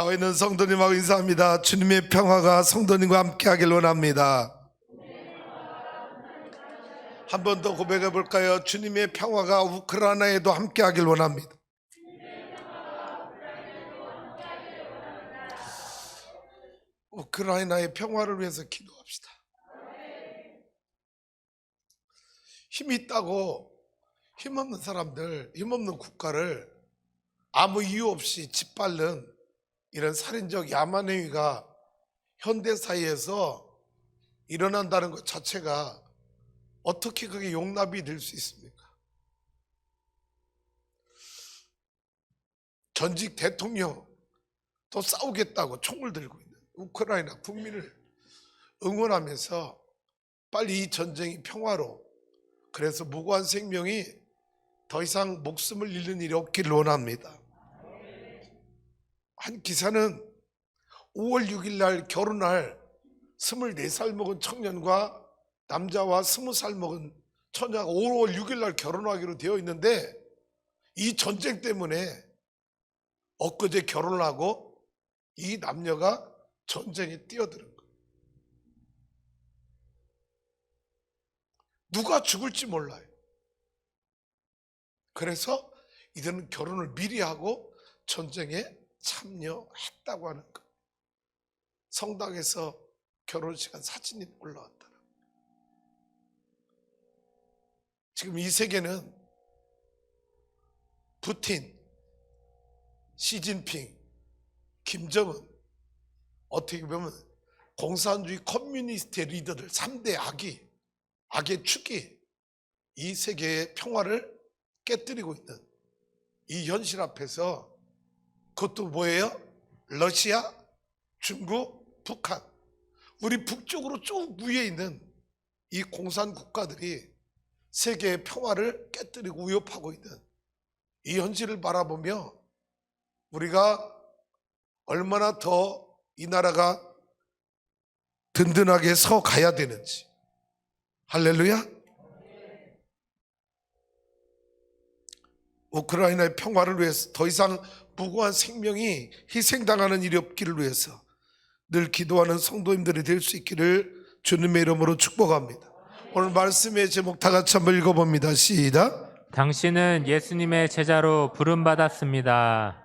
자와 있는 성도님하고 인사합니다. 주님의 평화가 성도님과 함께 하길 원합니다. 한 번 더 고백해 볼까요? 주님의 평화가 우크라이나에도 함께 하길 원합니다. 우크라이나의 평화를 위해서 기도합시다. 힘이 있다고 힘없는 사람들, 힘없는 국가를 아무 이유 없이 짓밟는 이런 살인적 야만 행위가 현대사회에서 일어난다는 것 자체가 어떻게 그게 용납이 될 수 있습니까? 전직 대통령 또 싸우겠다고 총을 들고 있는 우크라이나 국민을 응원하면서 빨리 이 전쟁이 평화로, 그래서 무고한 생명이 더 이상 목숨을 잃는 일이 없기를 원합니다. 한 기사는 5월 6일 날 결혼할 24살 먹은 청년과 남자와 20살 먹은 처녀가 5월 6일 날 결혼하기로 되어 있는데, 이 전쟁 때문에 엊그제 결혼을 하고 이 남녀가 전쟁에 뛰어드는 거예요. 누가 죽을지 몰라요. 그래서 이들은 결혼을 미리 하고 전쟁에 참여했다고 하는 거예요. 성당에서 결혼식한 사진이 올라왔다. 지금 이 세계는 푸틴, 시진핑, 김정은, 어떻게 보면 공산주의 커뮤니스트의 리더들 3대 악의 축이 이 세계의 평화를 깨뜨리고 있는 이 현실 앞에서, 그것도 뭐예요? 러시아, 중국, 북한, 우리 북쪽으로 쭉 위에 있는 이 공산 국가들이 세계의 평화를 깨뜨리고 위협하고 있는 이 현실을 바라보며 우리가 얼마나 더 이 나라가 든든하게 서 가야 되는지. 할렐루야. 우크라이나의 평화를 위해서 더 이상 무고한 생명이 희생당하는 일이 없기를 위해서 늘 기도하는 성도님들이 될 수 있기를 주님의 이름으로 축복합니다. 오늘 말씀의 제목 다 같이 한번 읽어봅니다. 시작. 당신은 예수님의 제자로 부름받았습니다.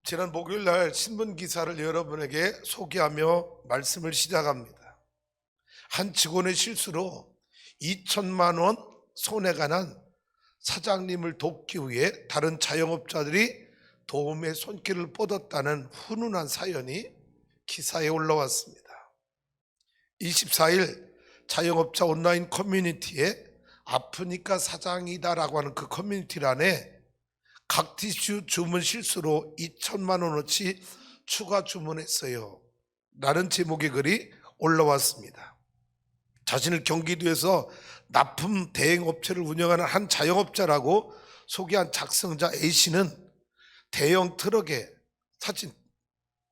지난 목요일 날 신문 기사를 여러분에게 소개하며 말씀을 시작합니다. 한 직원의 실수로 2천만 원 손해가 난 사장님을 돕기 위해 다른 자영업자들이 도움의 손길을 뻗었다는 훈훈한 사연이 기사에 올라왔습니다. 24일 자영업자 온라인 커뮤니티에 아프니까 사장이다라고 하는 그 커뮤니티란에 각 티슈 주문 실수로 2천만 원어치 추가 주문했어요 라는 제목의 글이 올라왔습니다. 자신을 경기도에서 납품 대행업체를 운영하는 한 자영업자라고 소개한 작성자 A씨는 대형 트럭에, 사진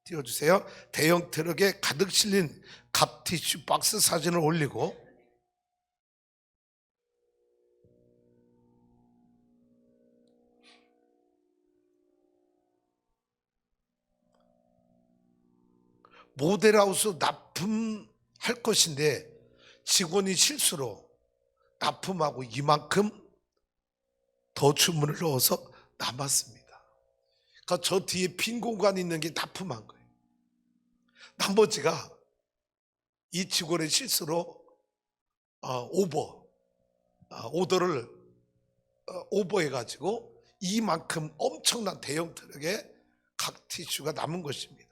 띄워주세요, 대형 트럭에 가득 실린 갑티슈 박스 사진을 올리고 모델하우스 납품할 것인데 직원이 실수로 납품하고 이만큼 더 주문을 넣어서 남았습니다. 그러니까 저 뒤에 빈 공간이 있는 게 납품한 거예요. 나머지가 이 직원의 실수로 오더를 오버해가지고 이만큼 엄청난 대형 트럭에 각 티슈가 남은 것입니다.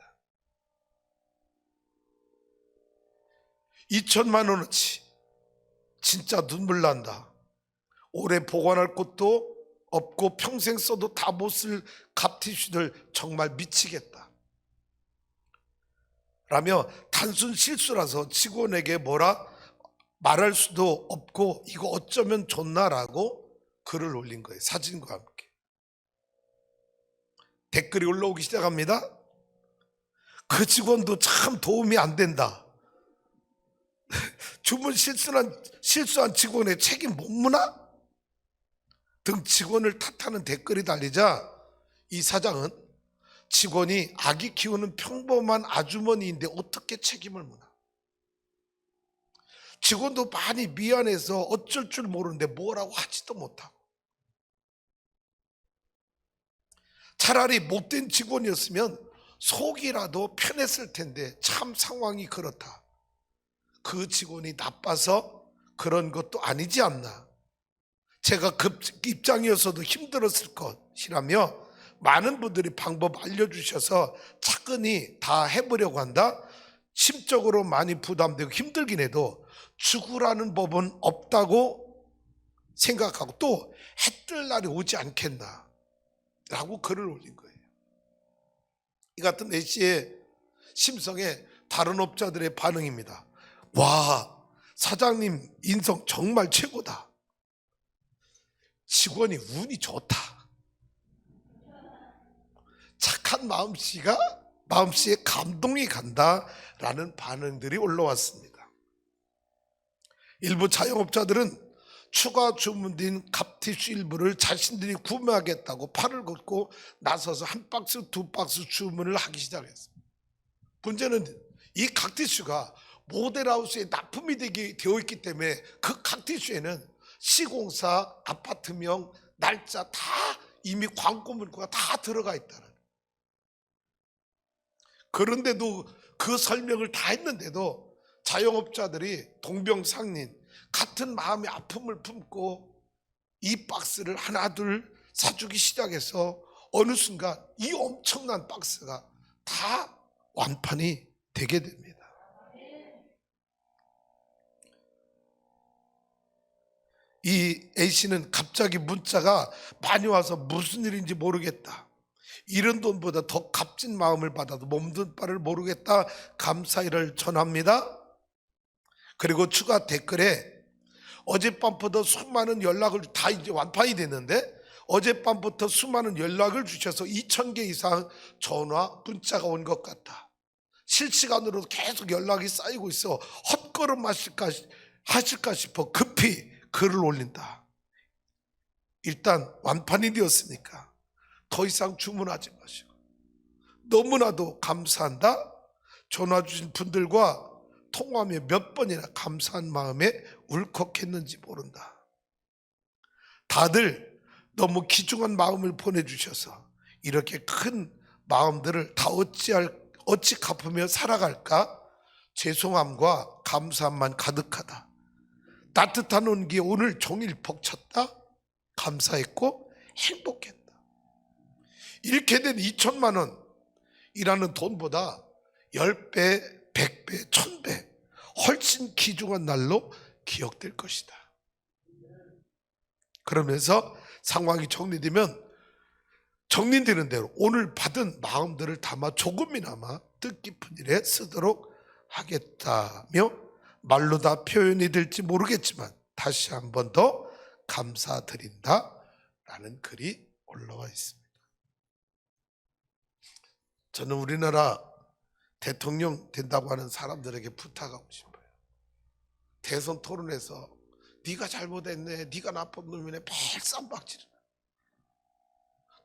2천만 원어치, 진짜 눈물 난다. 오래 보관할 곳도 없고 평생 써도 다 못 쓸 갑티슈들 정말 미치겠다 라며 단순 실수라서 직원에게 뭐라 말할 수도 없고 이거 어쩌면 좋나라고 글을 올린 거예요. 사진과 함께. 댓글이 올라오기 시작합니다. 그 직원도 참 도움이 안 된다. 주문 실수한 직원의 책임 못 묻나? 등 직원을 탓하는 댓글이 달리자 이 사장은 직원이 아기 키우는 평범한 아주머니인데 어떻게 책임을 묻나? 직원도 많이 미안해서 어쩔 줄 모르는데 뭐라고 하지도 못하고, 차라리 못된 직원이었으면 속이라도 편했을 텐데 참 상황이 그렇다. 그 직원이 나빠서 그런 것도 아니지 않나. 제가 그 입장이었어도 힘들었을 것이라며 많은 분들이 방법 알려주셔서 차근히 다 해보려고 한다. 심적으로 많이 부담되고 힘들긴 해도 죽으라는 법은 없다고 생각하고 또 해뜰 날이 오지 않겠나 라고 글을 올린 거예요. 이 같은 A씨의 심성에 다른 업자들의 반응입니다. 와, 사장님 인성 정말 최고다. 직원이 운이 좋다. 착한 마음씨에 감동이 간다라는 반응들이 올라왔습니다. 일부 자영업자들은 추가 주문된 갑티슈 일부를 자신들이 구매하겠다고 팔을 걷고 나서서 한 박스, 두 박스 주문을 하기 시작했습니다. 문제는 이 각티슈가 모델하우스에 납품이 되어 있기 때문에 그 각티슈에는 시공사, 아파트명, 날짜 다 이미 광고 문구가 다 들어가 있다는. 그런데도 그 설명을 다 했는데도 자영업자들이 동병상린 같은 마음의 아픔을 품고 이 박스를 하나 둘 사주기 시작해서 어느 순간 이 엄청난 박스가 다 완판이 되게 됩니다. 이 A씨는 갑자기 문자가 많이 와서 무슨 일인지 모르겠다. 이런 돈보다 더 값진 마음을 받아도 몸둘 바를 모르겠다. 감사의를 전합니다. 그리고 추가 댓글에 어젯밤부터 수많은 연락을 다 이제 완판이 됐는데 어젯밤부터 수많은 연락을 주셔서 2,000개 이상 전화, 문자가 온 것 같다. 실시간으로 계속 연락이 쌓이고 있어 헛걸음 하실까 싶어 급히 글을 올린다. 일단 완판이 되었으니까 더 이상 주문하지 마시고 너무나도 감사한다. 전화 주신 분들과 통화하며 몇 번이나 감사한 마음에 울컥했는지 모른다. 다들 너무 귀중한 마음을 보내주셔서 이렇게 큰 마음들을 다 어찌 갚으며 살아갈까? 죄송함과 감사함만 가득하다. 따뜻한 온기에 오늘 종일 벅찼다. 감사했고 행복했다. 이렇게 된 2천만 원이라는 돈보다 10배, 100배, 1000배 훨씬 귀중한 날로 기억될 것이다. 그러면서 상황이 정리되면 정리되는 대로 오늘 받은 마음들을 담아 조금이나마 뜻깊은 일에 쓰도록 하겠다며 말로 다 표현이 될지 모르겠지만 다시 한 번 더 감사드린다라는 글이 올라와 있습니다. 저는 우리나라 대통령 된다고 하는 사람들에게 부탁하고 싶어요. 대선 토론에서 네가 잘못했네, 네가 나쁜 놈이네 매일 쌈박질을.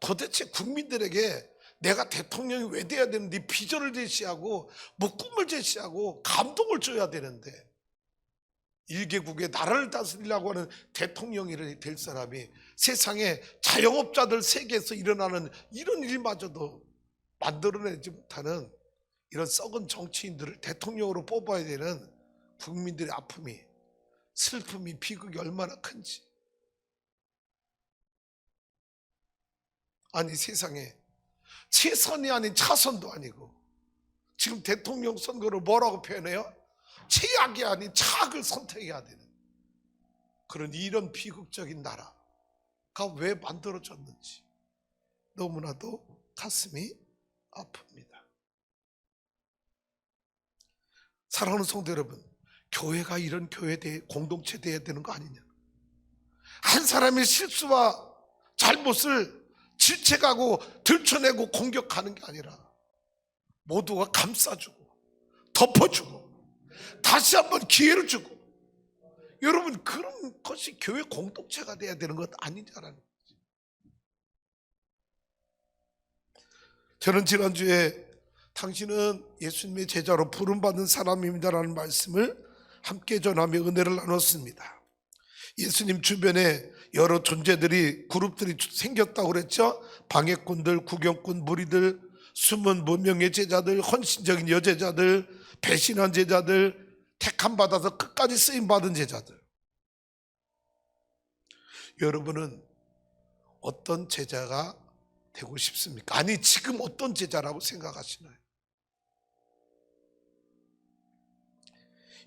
도대체 국민들에게 내가 대통령이 왜 돼야 되는데 비전을 제시하고 뭐 꿈을 제시하고 감동을 줘야 되는데 1개국의 나라를 다스리려고 하는 대통령이 될 사람이 세상에 자영업자들 세계에서 일어나는 이런 일마저도 만들어내지 못하는 이런 썩은 정치인들을 대통령으로 뽑아야 되는 국민들의 아픔이, 슬픔이, 비극이 얼마나 큰지. 아니 세상에 최선이 아닌 차선도 아니고 지금 대통령 선거를 뭐라고 표현해요? 최악이 아닌 차악을 선택해야 되는 그런 이런 비극적인 나라가 왜 만들어졌는지 너무나도 가슴이 아픕니다. 사랑하는 성도 여러분, 교회가 이런 공동체 돼야 되는 거 아니냐? 한 사람의 실수와 잘못을 질책하고 들춰내고 공격하는 게 아니라 모두가 감싸주고 덮어주고 다시 한번 기회를 주고, 여러분 그런 것이 교회 공동체가 돼야 되는 것 아니냐라는. 저는 지난주에 당신은 예수님의 제자로 부름받은 사람입니다라는 말씀을 함께 전하며 은혜를 나눴습니다. 예수님 주변에 여러 존재들이, 그룹들이 생겼다고 그랬죠. 방해꾼들, 구경꾼, 무리들, 숨은 무명의 제자들, 헌신적인 여제자들, 배신한 제자들, 택함 받아서 끝까지 쓰임 받은 제자들. 여러분은 어떤 제자가 되고 싶습니까? 아니, 지금 어떤 제자라고 생각하시나요?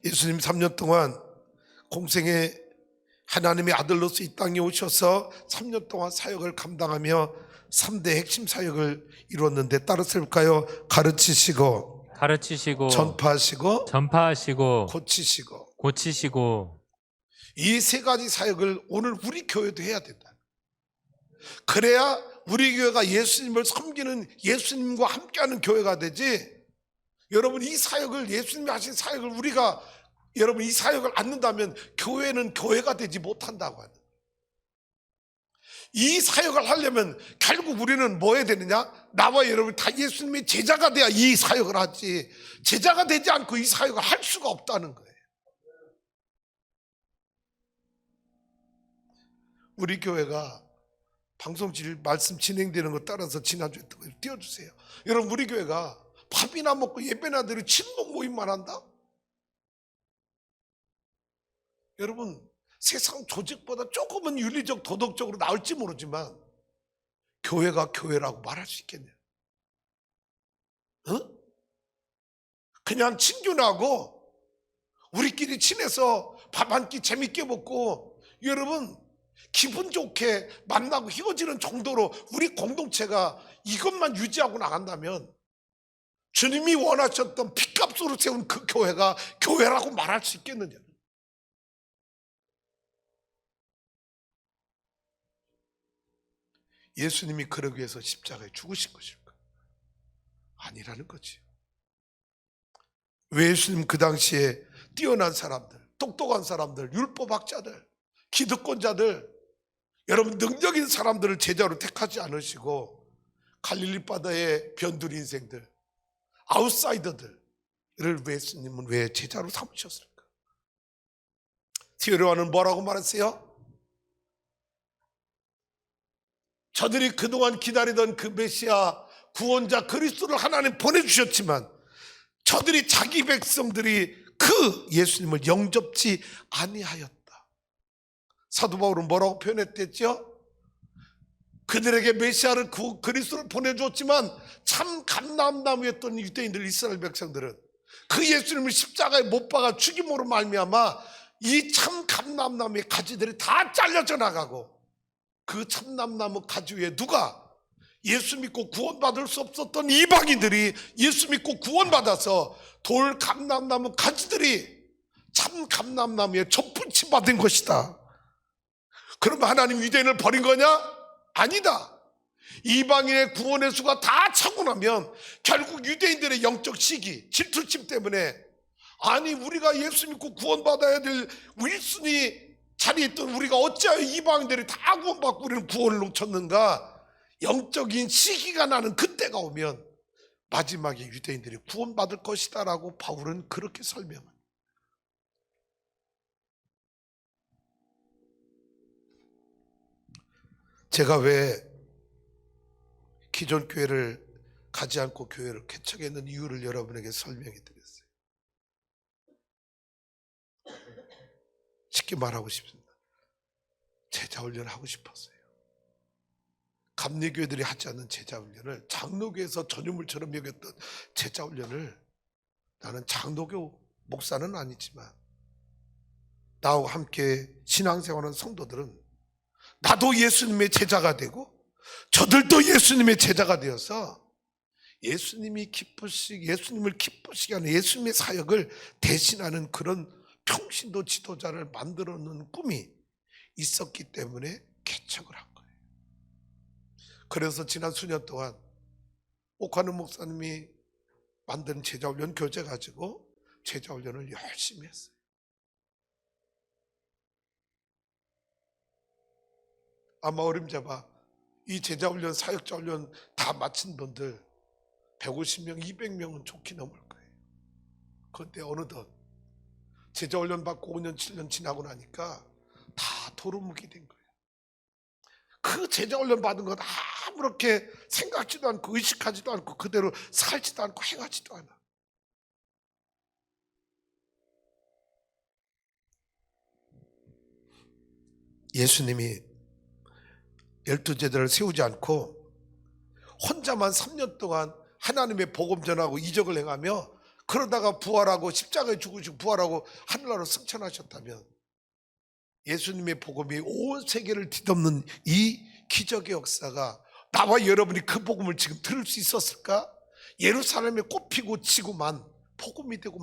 예수님 3년 동안 공생에 하나님의 아들로서 이 땅에 오셔서 3년 동안 사역을 감당하며 3대 핵심 사역을 이루었는데 따라서 볼까요? 가르치시고, 전파하시고, 고치시고. 이 세 가지 사역을 오늘 우리 교회도 해야 된다. 그래야 우리 교회가 예수님을 섬기는, 예수님과 함께하는 교회가 되지. 여러분, 이 사역을, 예수님이 하신 사역을 우리가, 여러분 이 사역을 않는다면 교회는 교회가 되지 못한다고 하는. 이 사역을 하려면 결국 우리는 뭐 해야 되느냐? 나와 여러분 다 예수님의 제자가 돼야 이 사역을 하지, 제자가 되지 않고 이 사역을 할 수가 없다는 거예요. 우리 교회가 방송질 말씀 진행되는 거 따라서 지난주에 띄워주세요. 여러분, 우리 교회가 밥이나 먹고 예배나 드리고 친목 모임만 한다? 여러분, 세상 조직보다 조금은 윤리적 도덕적으로 나을지 모르지만 교회가 교회라고 말할 수 있겠네요. 그냥 친교나고 우리끼리 친해서 밥 한 끼 재밌게 먹고 여러분 기분 좋게 만나고 헤어지는 정도로 우리 공동체가 이것만 유지하고 나간다면 주님이 원하셨던 핏값으로 세운 그 교회가 교회라고 말할 수 있겠느냐? 예수님이 그러기 위해서 십자가에 죽으신 것일까? 아니라는 거지. 왜 예수님 그 당시에 뛰어난 사람들, 똑똑한 사람들, 율법학자들, 기득권자들, 여러분 능력 있는 사람들을 제자로 택하지 않으시고 갈릴리 바다의 변두리 인생들, 아웃사이더들을 왜 예수님은 왜 제자로 삼으셨을까? 디오레와는 뭐라고 말했어요? 저들이 그동안 기다리던 그 메시아 구원자 그리스도를 하나님 보내주셨지만 저들이 자기 백성들이 그 예수님을 영접지 아니하였다. 사도 바울은 뭐라고 표현했댔죠? 그들에게 메시아를 그리스도를 보내줬지만 참 감람나무였던 유대인들, 이스라엘 백성들은 그 예수님을 십자가에 못 박아 죽임으로 말미암아 이 참 감람나무의 가지들이 다 잘려져 나가고 그 참남나무 가지 위에 누가 예수 믿고 구원받을 수 없었던 이방인들이 예수 믿고 구원받아서 돌 감람나무 가지들이 참 감람나무에 접붙임 받은 것이다. 그러면 하나님 유대인을 버린 거냐? 아니다. 이방인의 구원의 수가 다 차고 나면 결국 유대인들의 영적 시기, 질투심 때문에 아니 우리가 예수 믿고 구원받아야 될 1순위 자리에 있던 우리가 어찌하여 이방인들이 다 구원받고 우리는 구원을 놓쳤는가? 영적인 시기가 나는 그때가 오면 마지막에 유대인들이 구원받을 것이다 라고 바울은 그렇게 설명합니다. 제가 왜 기존 교회를 가지 않고 교회를 개척했는 이유를 여러분에게 설명해 드렸어요. 쉽게 말하고 싶습니다. 제자훈련을 하고 싶었어요. 감리교회들이 하지 않는 제자훈련을, 장로교에서 전유물처럼 여겼던 제자훈련을 나는 장로교 목사는 아니지만 나와 함께 신앙생활하는 성도들은 나도 예수님의 제자가 되고 저들도 예수님의 제자가 되어서 예수님을 기쁘시게 하는 예수님의 사역을 대신하는 그런 평신도 지도자를 만들어 놓는 꿈이 있었기 때문에 개척을 한 거예요. 그래서 지난 수년 동안 옥하는 목사님이 만든 제자훈련 교재 가지고 제자훈련을 열심히 했어요. 아마 어림잡아 이 제자훈련, 사역자훈련 다 마친 분들 150명, 200명은 좋게 넘을 거예요. 그런데 어느덧 제자훈련 받고 5년, 7년 지나고 나니까 다 도루묵이 된 거예요. 그 제자훈련 받은 건 아무렇게 생각지도 않고 의식하지도 않고 그대로 살지도 않고 행하지도 않아. 예수님이 12제자를 세우지 않고 혼자만 3년 동안 하나님의 복음 전하고 이적을 행하며 그러다가 부활하고 십자가에 죽으시고 부활하고 하늘나라로 승천하셨다면 예수님의 복음이 온 세계를 뒤덮는 이 기적의 역사가 나와 여러분이 그 복음을 지금 들을 수 있었을까? 예루살렘에 꽃피고 지고만 복음이 되고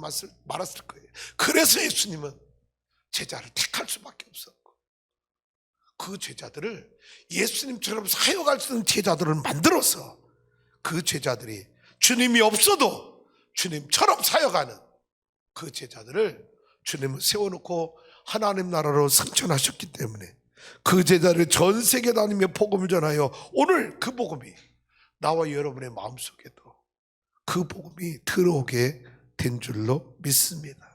말았을 거예요. 그래서 예수님은 제자를 택할 수밖에 없었고 그 제자들을 예수님처럼 사역할 수 있는 제자들을 만들어서 그 제자들이 주님이 없어도 주님처럼 사역하는 그 제자들을 주님은 세워놓고 하나님 나라로 승천하셨기 때문에 그 제자를 전 세계 다니며 복음을 전하여 오늘 그 복음이 나와 여러분의 마음속에도 그 복음이 들어오게 된 줄로 믿습니다.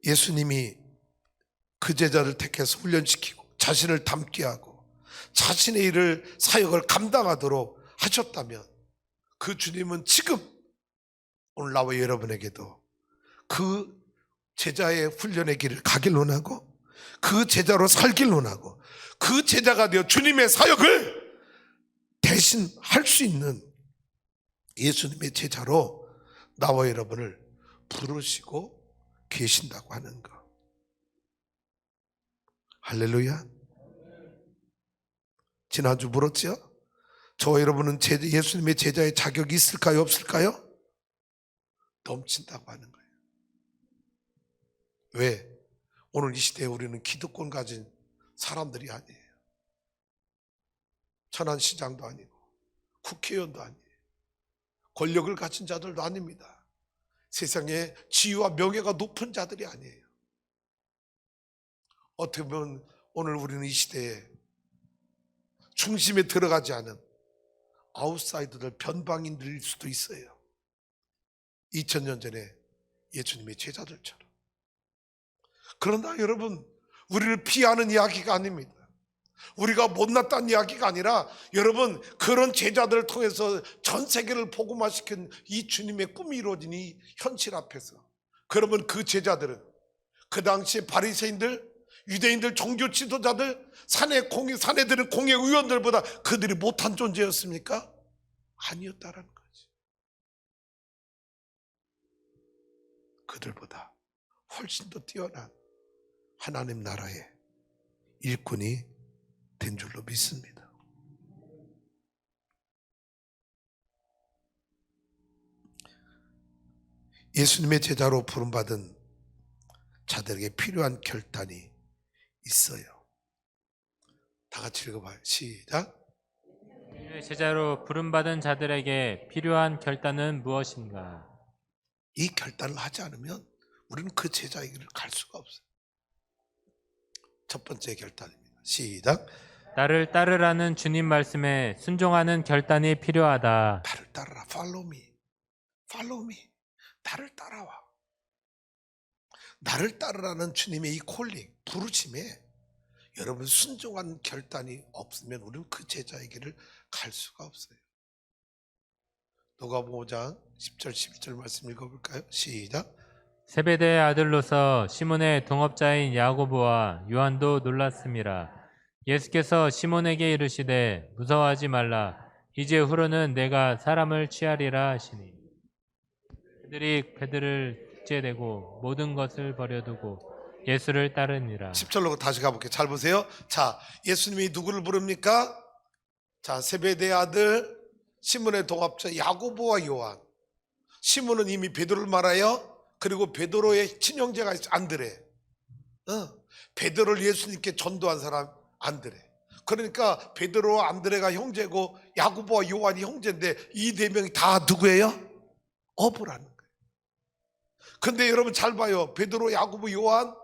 예수님이 그 제자를 택해서 훈련시키고 자신을 닮게 하고 자신의 일을 사역을 감당하도록 하셨다면 그 주님은 지금 오늘 나와 여러분에게도 그 제자의 훈련의 길을 가길 원하고 그 제자로 살길 원하고 그 제자가 되어 주님의 사역을 대신 할 수 있는 예수님의 제자로 나와 여러분을 부르시고 계신다고 하는 것. 할렐루야. 지난주 물었죠? 저와 여러분은 예수님의 제자의 자격이 있을까요? 없을까요? 넘친다고 하는 거예요. 왜? 오늘 이 시대에 우리는 기득권 가진 사람들이 아니에요. 천안시장도 아니고 국회의원도 아니에요. 권력을 가진 자들도 아닙니다. 세상에 지위와 명예가 높은 자들이 아니에요. 어떻게 보면 오늘 우리는 이 시대에 중심에 들어가지 않은 아웃사이더들, 변방인들일 수도 있어요. 2000년 전에 예수님의 제자들처럼. 그러나 여러분, 우리를 피하는 이야기가 아닙니다. 우리가 못났다는 이야기가 아니라 여러분, 그런 제자들을 통해서 전 세계를 복음화시킨 이 주님의 꿈이 이루어진 이 현실 앞에서 그러면 그 제자들은 그 당시에 바리새인들, 유대인들, 종교 지도자들, 사내 드는 공회 의원들보다 그들이 못한 존재였습니까? 아니었다라는 거지. 그들보다 훨씬 더 뛰어난 하나님 나라의 일꾼이 된 줄로 믿습니다. 예수님의 제자로 부름받은 자들에게 필요한 결단이 있어요. 다 같이 읽어봐요. 시작. 제자로 부름받은 자들에게 필요한 결단은 무엇인가? 이 결단을 하지 않으면 우리는 그 제자의 길을 갈 수가 없어요. 첫 번째 결단입니다. 시작. 나를 따르라는 주님 말씀에 순종하는 결단이 필요하다. 나를 따르라. Follow me. Follow me. 나를 따라와. 나를 따르라는 주님의 이 콜링, 부르심에 여러분 순종하는 결단이 없으면 우리는 그 제자의 길을 갈 수가 없어요. 누가복음 5장 10절 11절 말씀 읽어볼까요? 시작. 세베대의 아들로서 시몬의 동업자인 야고보와 요한도 놀랐음이라. 예수께서 시몬에게 이르시되 무서워하지 말라. 이제 후로는 내가 사람을 취하리라 하시니. 그들이 배들을 축제되고 모든 것을 버려두고 예수를 따르니라. 10절로 다시 가볼게요. 잘 보세요. 자, 예수님이 누구를 부릅니까? 자, 세베대의 아들 시몬의 동업자 야고보와 요한. 시몬은 이미 베드로를 말하여 그리고 베드로의 친형제가 있어 안드레. 베드로를 예수님께 전도한 사람 안드레. 그러니까 베드로와 안드레가 형제고 야고보와 요한이 형제인데 이 네 명이 다 누구예요? 어부라는 거예요. 근데 여러분 잘 봐요. 베드로, 야고보, 요한,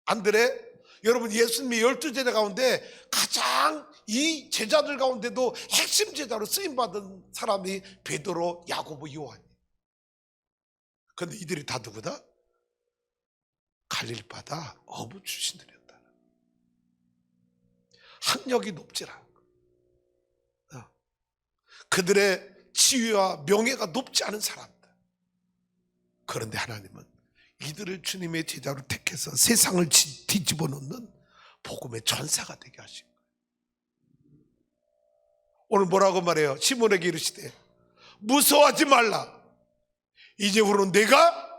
안드레 여러분, 예수님의 12제자 가운데 가장 이 제자들 가운데도 핵심 제자로 쓰임받은 사람이 베드로, 야고보, 요한. 그런데 이들이 다 누구다? 갈릴바다 어부 출신들이었다. 학력이 높지라. 그들의 지위와 명예가 높지 않은 사람들. 그런데 하나님은 이들을 주님의 제자로 택해서 세상을 뒤집어 놓는 복음의 전사가 되게 하신 거예요. 오늘 뭐라고 말해요? 시몬에게 이르시되 무서워하지 말라. 이제부로는 내가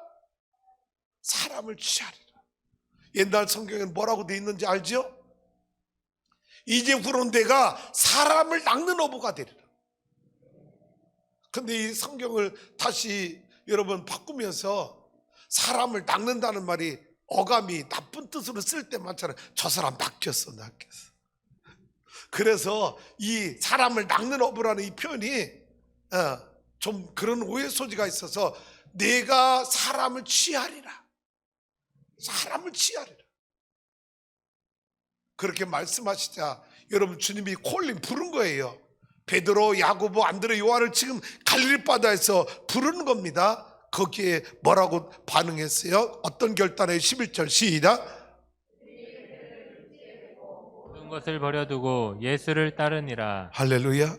사람을 취하리라. 옛날 성경에는 뭐라고 되어 있는지 알죠? 이제부로는 내가 사람을 낚는 어부가 되리라. 근데 이 성경을 다시 여러분 바꾸면서 사람을 낚는다는 말이 어감이 나쁜 뜻으로 쓸 때 많잖아요. 저 사람 낚였어. 그래서 이 사람을 낚는 어부라는 이 표현이 좀 그런 오해 소지가 있어서 내가 사람을 취하리라. 사람을 취하리라. 그렇게 말씀하시자 여러분 주님이 콜링 부른 거예요. 베드로, 야고보, 안드레, 요한을 지금 갈릴리 바다에서 부르는 겁니다. 거기에 뭐라고 반응했어요? 어떤 결단에 11절 시작. 모든 것을 버려두고 예수를 따르니라. 할렐루야.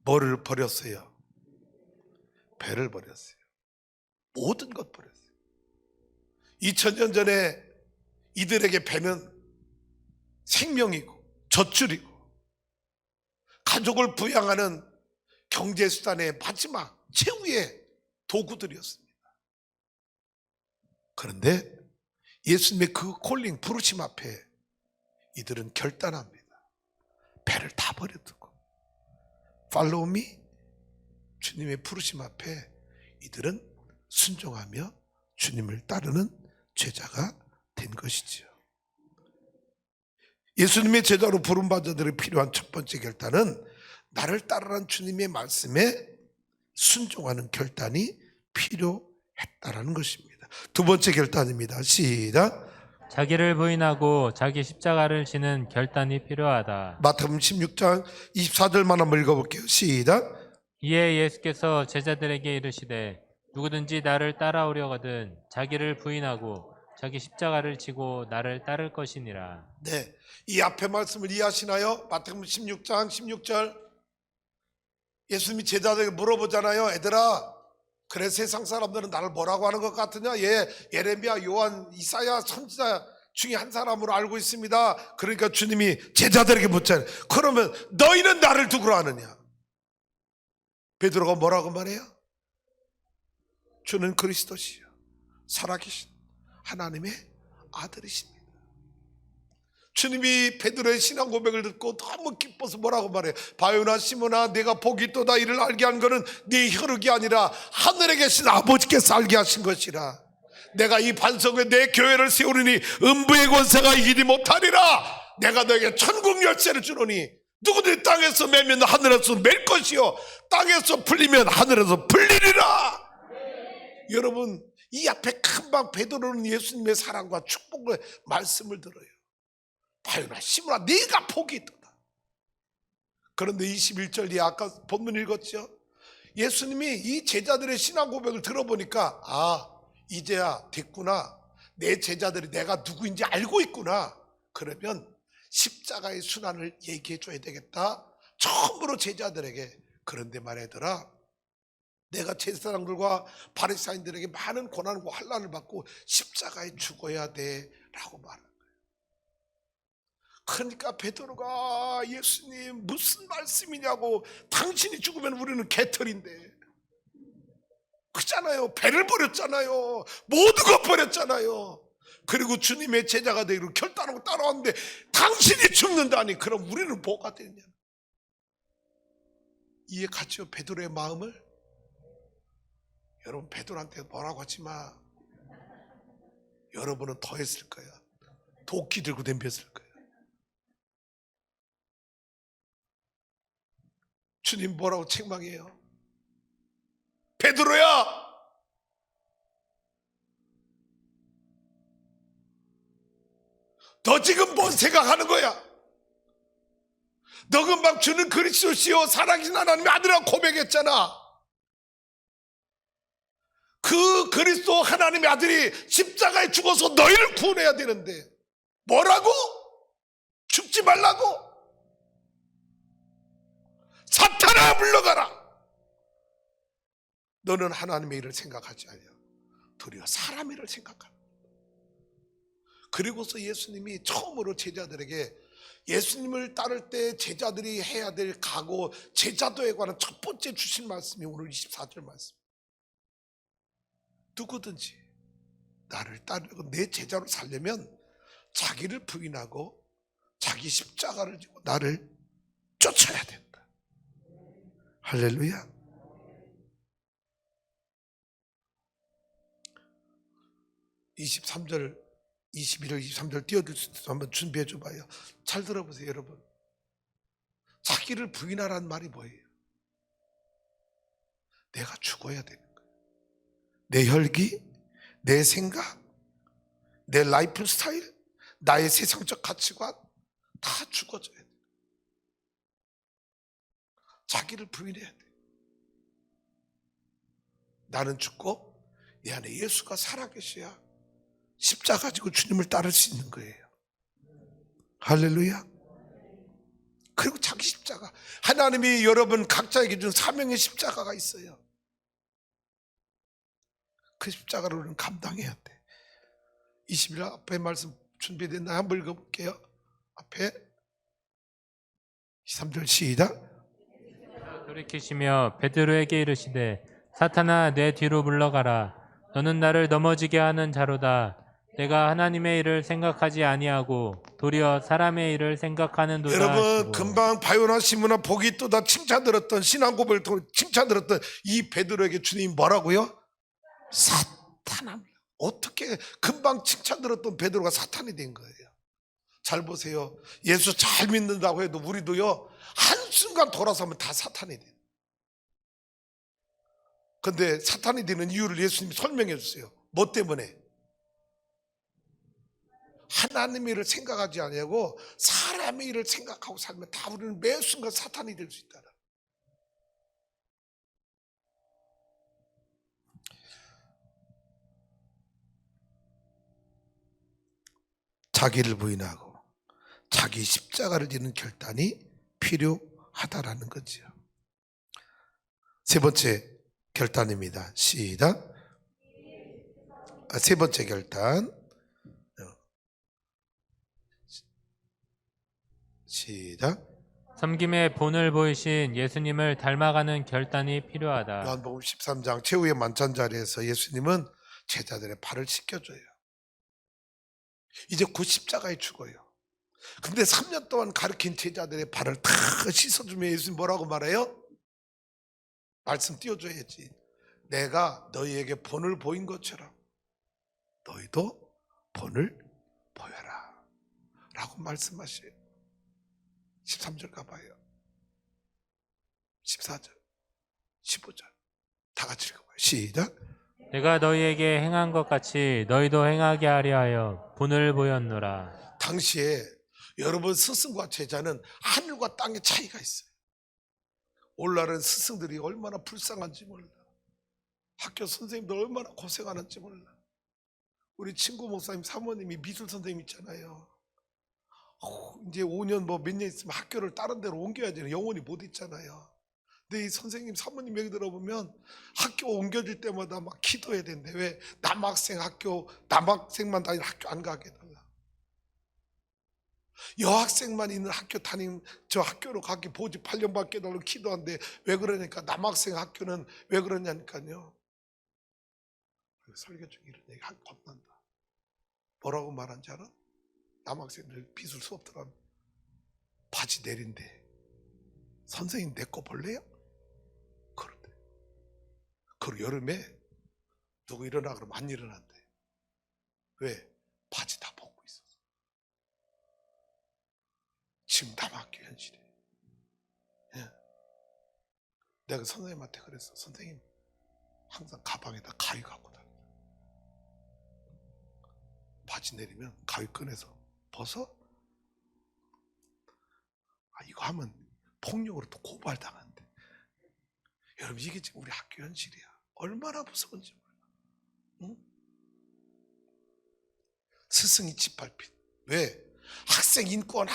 뭐를 버렸어요? 배를 버렸어요. 모든 것 버렸어요. 2000년 전에 이들에게 배는 생명이고 젖줄이고 가족을 부양하는 경제수단의 마지막 최후의 도구들이었습니다. 그런데 예수님의 그 콜링 부르심 앞에 이들은 결단합니다. 배를 다 버려두고 Follow me, 주님의 부르심 앞에 이들은 순종하며 주님을 따르는 제자가 된 것이지요. 예수님의 제자로 부름받은 자들이 필요한 첫 번째 결단은 나를 따르라는 주님의 말씀에 순종하는 결단이 필요했다라는 것입니다. 두 번째 결단입니다. 시작. 자기를 부인하고 자기 십자가를 지는 결단이 필요하다. 마태복음 16장 24절만 한번 읽어볼게요. 시작. 이에 예수께서 제자들에게 이르시되 누구든지 나를 따라오려거든 자기를 부인하고 자기 십자가를 지고 나를 따를 것이니라. 네, 이 앞에 말씀을 이해하시나요? 마태복음 16장 16절 예수님이 제자들에게 물어보잖아요. 얘들아, 그래 세상 사람들은 나를 뭐라고 하는 것 같으냐? 예레미야, 요한, 이사야 선지자 중에 한 사람으로 알고 있습니다. 그러니까 주님이 제자들에게 묻잖아요. 그러면 너희는 나를 누구로 아느냐? 베드로가 뭐라고 말해요? 주는 그리스도시요 살아계신 하나님의 아들이십니다. 주님이 베드로의 신앙 고백을 듣고 너무 기뻐서 뭐라고 말해요? 바요나 시몬아, 내가 복이 있도다. 이를 알게 한 것은 네 혈육이 아니라 하늘에 계신 아버지께서 알게 하신 것이라. 내가 이 반석에 내 교회를 세우리니 음부의 권세가 이기지 못하리라. 내가 너에게 천국 열쇠를 주노니 누구든지 땅에서 매면 하늘에서 맬 것이요 땅에서 풀리면 하늘에서 풀리리라. 여러분, 이 앞에 금방 베드로는 예수님의 사랑과 축복의 말씀을 들어요. 바요나 시몬아, 네가 복이 있도다. 그런데 21절, 아까 본문 읽었죠? 예수님이 이 제자들의 신앙 고백을 들어보니까 이제야 됐구나. 내 제자들이 내가 누구인지 알고 있구나. 그러면 십자가의 순환을 얘기해 줘야 되겠다. 처음으로 제자들에게. 그런데 말하더라, 내가 제사장들과 바리사인들에게 많은 고난과 환난을 받고 십자가에 죽어야 돼 라고 말합니다. 그러니까 베드로가 예수님 무슨 말씀이냐고, 당신이 죽으면 우리는 개털인데. 그잖아요. 배를 버렸잖아요. 모든 것 버렸잖아요. 그리고 주님의 제자가 되기로 결단하고 따라왔는데 당신이 죽는다니, 그럼 우리는 뭐가 되냐? 이해 갔죠? 베드로의 마음을. 여러분, 베드로한테 뭐라고 하지 마. 여러분은 더 했을 거야. 도끼 들고 덤볐을 거야. 주님 뭐라고 책망해요? 베드로야, 너 지금 뭔 생각하는 거야? 너 금방 주는 그리스도시요 살아계신 하나님의 아들이라고 고백했잖아. 그 그리스도 하나님의 아들이 십자가에 죽어서 너희를 구원해야 되는데 뭐라고? 죽지 말라고? 사탄아 물러가라. 너는 하나님의 일을 생각하지 않냐. 도리어 사람의 일을 생각하라. 그리고서 예수님이 처음으로 제자들에게 예수님을 따를 때 제자들이 해야 될 각오, 제자도에 관한 첫 번째 주신 말씀이 오늘 24절 말씀. 누구든지 나를 따르고 내 제자로 살려면 자기를 부인하고 자기 십자가를 지고 나를 쫓아야 된다. 할렐루야. 23절 21절 23절 띄워줄 수 있어서 한번 준비해 줘봐요. 잘 들어보세요 여러분. 자기를 부인하라는 말이 뭐예요? 내가 죽어야 되는 거예요. 내 혈기, 내 생각, 내 라이프 스타일, 나의 세상적 가치관 다 죽어져야 돼. 자기를 부인해야 돼. 나는 죽고 내 안에 예수가 살아계셔야 십자가 지고 주님을 따를 수 있는 거예요. 할렐루야. 그리고 자기 십자가, 하나님이 여러분 각자에게 준 사명의 십자가가 있어요. 그 십자가를 우리는 감당해야 돼. 21절 앞에 말씀 준비됐나 한번 읽어볼게요. 앞에 23절 시작. 돌이키시며 베드로에게 이르시되 사탄아 내 뒤로 물러가라. 너는 나를 넘어지게 하는 자로다. 내가 하나님의 일을 생각하지 아니하고 도리어 사람의 일을 생각하는도다. 여러분 하시고. 금방 바요나 시므나 복이 또다 칭찬 들었던 신앙 고백을 통해 칭찬 들었던 이 베드로에게 주님이 뭐라고요? 사탄아. 어떻게 금방 칭찬 들었던 베드로가 사탄이 된 거예요? 잘 보세요. 예수 잘 믿는다고 해도 우리도요 한순간 돌아서면 다 사탄이 돼요. 근데 사탄이 되는 이유를 예수님이 설명해 주세요. 뭐 때문에? 하나님의 일을 생각하지 아니하고 사람의 일을 생각하고 살면 다 우리는 매 순간 사탄이 될 수 있다. 자기를 부인하고 자기 십자가를 지는 결단이 필요하다라는 거죠. 세 번째 결단입니다. 시작. 세 번째 결단. 시작. 섬김의 본을 보이신 예수님을 닮아가는 결단이 필요하다. 요한복음 13장 최후의 만찬 자리에서 예수님은 제자들의 발을 씻겨줘요. 이제 곧 십자가에 죽어요. 근데 3년 동안 가르친 제자들의 발을 다 씻어주면 예수님 뭐라고 말해요? 말씀 띄워줘야지. 내가 너희에게 본을 보인 것처럼 너희도 본을 보여라 라고 말씀하셔요. 13절 가봐요. 14절 15절 다 같이 읽어봐요. 시작. 내가 너희에게 행한 것 같이 너희도 행하게 하려 하여 본을 보였노라. 당시에 여러분 스승과 제자는 하늘과 땅의 차이가 있어요. 오늘날은 스승들이 얼마나 불쌍한지 몰라. 학교 선생님들 얼마나 고생하는지 몰라. 우리 친구 목사님 사모님이 미술 선생님 있잖아요. 이제 5년 뭐 몇 년 있으면 학교를 다른 데로 옮겨야지 영원히 못 있잖아요. 근데 이 선생님 사모님 얘기 들어보면 학교 옮겨질 때마다 막 기도해야 된대. 왜? 남학생만 다니는 학교 안 가게 해달라. 여학생만 있는 학교 저 학교로 가게 보지 8년 받게 해달라고 기도한대. 왜 그러니까 남학생 학교는 왜 그러냐니까요. 설교 중에 이런 얘기 겁난다. 뭐라고 말한지 알아? 남학생들 미술 수업 들어가면 바지 내린대. 선생님 내 거 볼래요? 그런데 그리고 여름에 누구 일어나 그러면 안 일어난대. 왜? 바지 다 벗고 있어서. 지금 남학교 현실이. 예. 내가 선생님한테 그랬어. 선생님 항상 가방에다 가위 갖고 다녀. 바지 내리면 가위 꺼내서 벗어? 이거 하면 폭력으로 또 고발당한대. 여러분, 이게 지금 우리 학교 현실이야. 얼마나 무서운지 몰라. 응? 스승이 짓밟힌. 왜? 학생 인권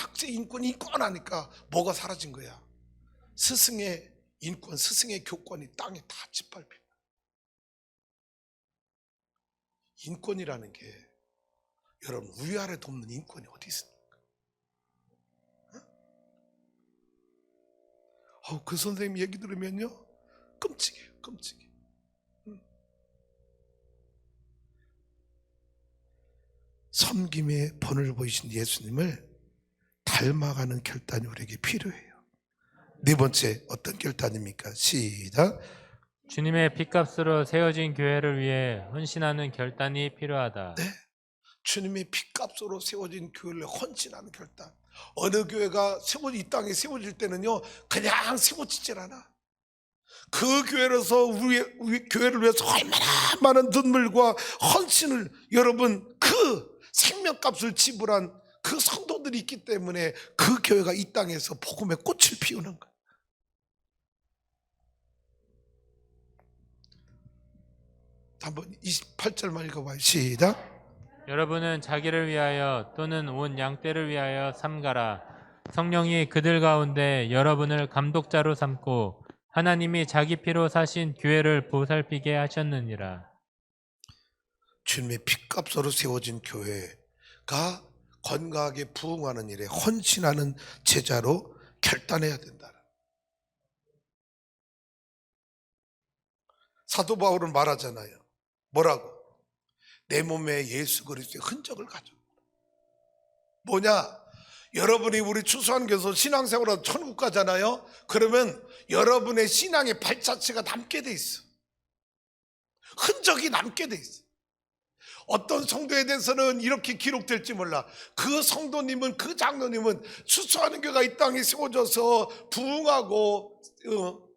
하니까 뭐가 사라진 거야? 스승의 인권, 스승의 교권이 땅에 다 짓밟힌. 인권이라는 게 여러분 위아래 돕는 인권이 어디 있습니까? 그 선생님 얘기 들으면요 끔찍해요. 끔찍해. 섬김의 본을 보이신 예수님을 닮아가는 결단이 우리에게 필요해요. 네 번째 어떤 결단입니까? 시작. 주님의 핏값으로 세워진 교회를 위해 헌신하는 결단이 필요하다. 네, 주님의 핏값으로 세워진 교회를 헌신하는 결단. 어느 교회가 이 땅에 세워질 때는요 그냥 세워지질 않아. 그 교회로서 우리 교회를 위해서 얼마나 많은 눈물과 헌신을, 여러분 그 생명값을 지불한 그 성도들이 있기 때문에 그 교회가 이 땅에서 복음의 꽃을 피우는 거예요. 한번 28절만 읽어봐요. 시작. 여러분은 자기를 위하여 또는 온 양떼를 위하여 삼가라. 성령이 그들 가운데 여러분을 감독자로 삼고 하나님이 자기 피로 사신 교회를 보살피게 하셨느니라. 주님의 핏값으로 세워진 교회가 건강하게 부흥하는 일에 헌신하는 제자로 결단해야 된다. 사도 바울은 말하잖아요. 뭐라고? 내 몸에 예수 그리스도의 흔적을 가져. 뭐냐? 여러분이 우리 추수한교에서 신앙생활하다 천국 가잖아요. 그러면 여러분의 신앙의 발자취가 남게 돼 있어. 흔적이 남게 돼 있어. 어떤 성도에 대해서는 이렇게 기록될지 몰라. 그 성도님은, 그 장로님은 추수하는 교회가 이 땅에 세워져서 부흥하고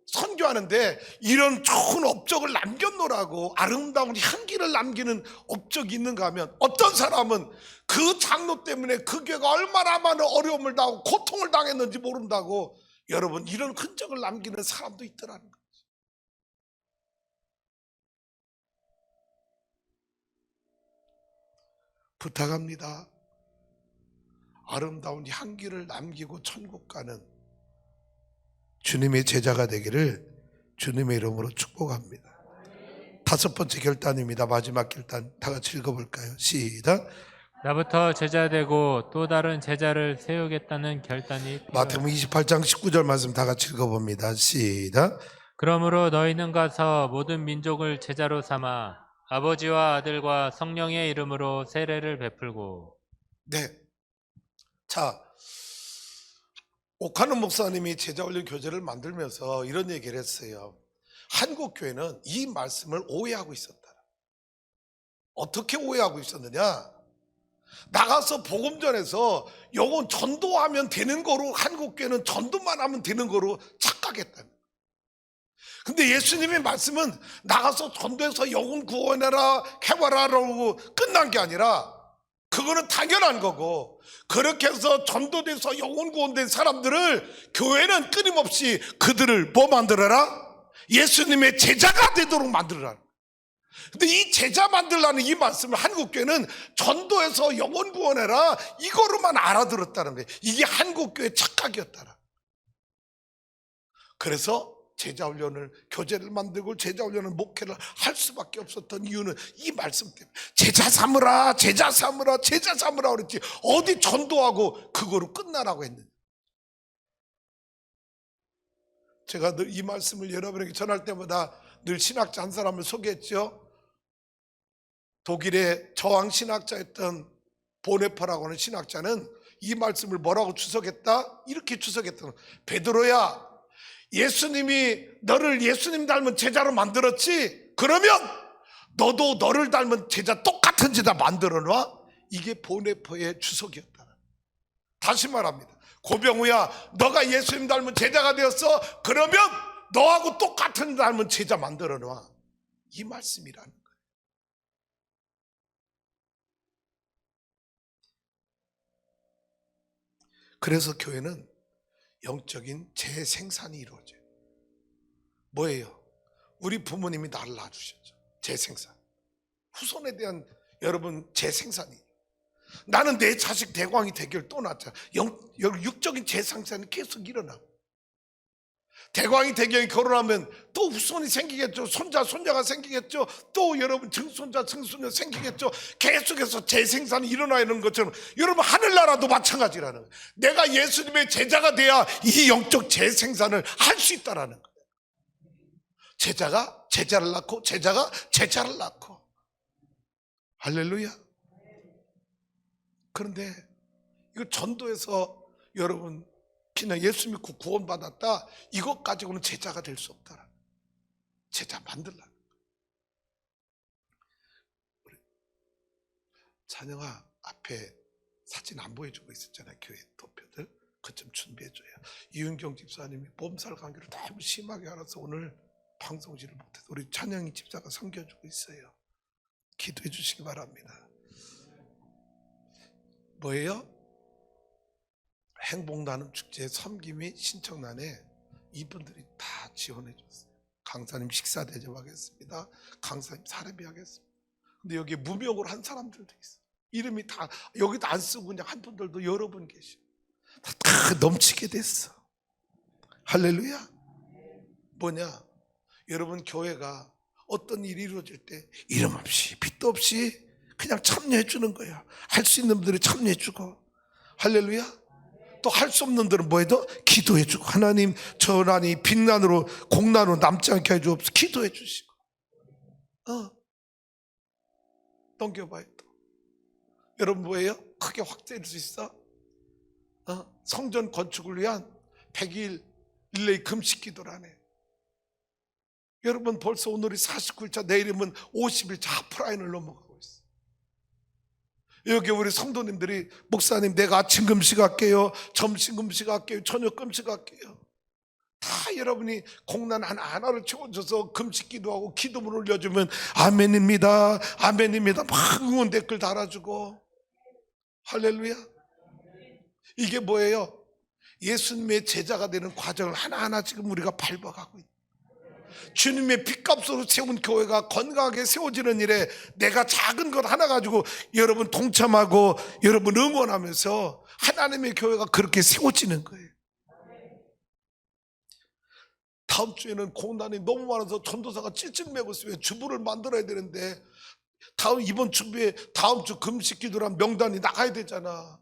선교하는데 이런 좋은 업적을 남겼노라고, 아름다운 향기를 남기는 업적이 있는가 하면, 어떤 사람은 그 장로 때문에 그 교회가 얼마나 많은 어려움을 당하고 고통을 당했는지 모른다고. 여러분, 이런 흔적을 남기는 사람도 있더라는 거예요. 부탁합니다. 아름다운 향기를 남기고 천국 가는 주님의 제자가 되기를 주님의 이름으로 축복합니다. 다섯 번째 결단입니다. 마지막 결단 다 같이 읽어볼까요? 시작. 나부터 제자 되고 또 다른 제자를 세우겠다는 결단이 필요하다. 마태복음 28장 19절 말씀 다 같이 읽어봅니다. 시작. 그러므로 너희는 가서 모든 민족을 제자로 삼아 아버지와 아들과 성령의 이름으로 세례를 베풀고. 네. 자, 옥하는 목사님이 제자훈련 교재를 만들면서 이런 얘기를 했어요. 한국 교회는 이 말씀을 오해하고 있었다. 어떻게 오해하고 있었느냐? 나가서 복음 전해서 영혼 전도하면 되는 거로, 한국 교회는 전도만 하면 되는 거로 착각했다. 근데 예수님의 말씀은 나가서 전도해서 영혼 구원해라, 해봐라라고 끝난 게 아니라, 그거는 당연한 거고, 그렇게 해서 전도돼서 영혼 구원된 사람들을 교회는 끊임없이 그들을 뭐 만들어라? 예수님의 제자가 되도록 만들어라. 근데 이 제자 만들라는 이 말씀을 한국교회는 전도해서 영혼 구원해라 이거로만 알아들었다는 거예요. 이게 한국교회의 착각이었다라. 그래서 제자훈련을, 교재를 만들고 제자훈련을, 목회를 할 수밖에 없었던 이유는 이 말씀 때문에. 제자 삼으라, 제자 삼으라, 제자 삼으라 그랬지 어디 전도하고 그거로 끝나라고 했느냐. 제가 늘 이 말씀을 여러분에게 전할 때마다 늘 신학자 한 사람을 소개했죠. 독일의 저항 신학자였던 보네퍼라고 하는 신학자는 이 말씀을 뭐라고 추석했다? 이렇게 추석했던, 베드로야, 예수님이 너를 예수님 닮은 제자로 만들었지? 그러면 너도 너를 닮은 제자, 똑같은 제자 만들어 놔. 이게 보네퍼의 주석이었다. 다시 말합니다. 고병우야, 너가 예수님 닮은 제자가 되었어? 그러면 너하고 똑같은 닮은 제자 만들어 놔. 이 말씀이라는 거예요. 그래서 교회는 영적인 재생산이 이루어져요. 뭐예요? 우리 부모님이 나를 낳아주셨죠. 재생산. 후손에 대한 여러분 재생산이. 나는 내 자식 대광이 되기를 또 낳자. 육적인 재생산이 계속 일어나. 대광이 대경이 결혼하면 또 후손이 생기겠죠. 손자 손자가 생기겠죠. 또 여러분 증손자 증손자 생기겠죠. 계속해서 재생산이 일어나 있는 것처럼 여러분 하늘나라도 마찬가지라는 거예요. 내가 예수님의 제자가 돼야 이 영적 재생산을 할 수 있다라는 거예요. 제자가 제자를 낳고 제자가 제자를 낳고. 할렐루야. 그런데 이거 전도에서 여러분 그냥 예수 믿고 구원받았다 이것 가지고는 제자가 될 수 없다. 제자 만들라. 찬영아 앞에 사진 안 보여주고 있었잖아요. 교회 도표들 그것 좀 준비해줘요. 이윤경 집사님이 몸살 감기를 너무 심하게 알아서 오늘 방송지를 못해서 우리 찬영이 집사가 섬겨주고 있어요. 기도해 주시기 바랍니다. 뭐예요? 행복나눔 축제 섬김이 신청란에 이분들이 다 지원해 줬어요. 강사님 식사 대접하겠습니다. 강사님 사례비 하겠습니다. 근데 여기에 무명으로 한 사람들도 있어. 이름이 다 여기도 안 쓰고 그냥 한 분들도 여러 분 계셔. 다 넘치게 됐어. 할렐루야. 뭐냐? 여러분 교회가 어떤 일이 이루어질 때 이름 없이 빚도 없이 그냥 참여해 주는 거야. 할 수 있는 분들이 참여해 주고. 할렐루야. 또 할 수 없는 분들은 뭐해도 기도해 주고. 하나님 저 난이 빈난으로 공난으로 남지 않게 해주옵소서. 기도해 주시고. 넘겨봐요. 또 여러분 뭐예요? 크게 확대할 수 있어? 성전 건축을 위한 100일 릴레이 금식 기도를 하네. 여러분 벌써 오늘이 49일차, 내일이면 50일차 하프라인을 넘어가고 있어. 여기 우리 성도님들이 목사님 내가 아침 금식할게요, 점심 금식할게요, 저녁 금식할게요. 다 여러분이 공난 하나를 채워줘서 금식 기도하고 기도문 올려주면 아멘입니다, 아멘입니다 막 응원 댓글 달아주고. 할렐루야. 이게 뭐예요? 예수님의 제자가 되는 과정을 하나하나 지금 우리가 밟아가고 있다. 주님의 핏값으로 세운 교회가 건강하게 세워지는 일에 내가 작은 것 하나 가지고 여러분 동참하고 여러분 응원하면서 하나님의 교회가 그렇게 세워지는 거예요. 다음 주에는 공단이 너무 많아서 전도사가 찔찔매고 있어요. 주부를 만들어야 되는데 이번 주에 다음 주 금식 기도란 명단이 나가야 되잖아.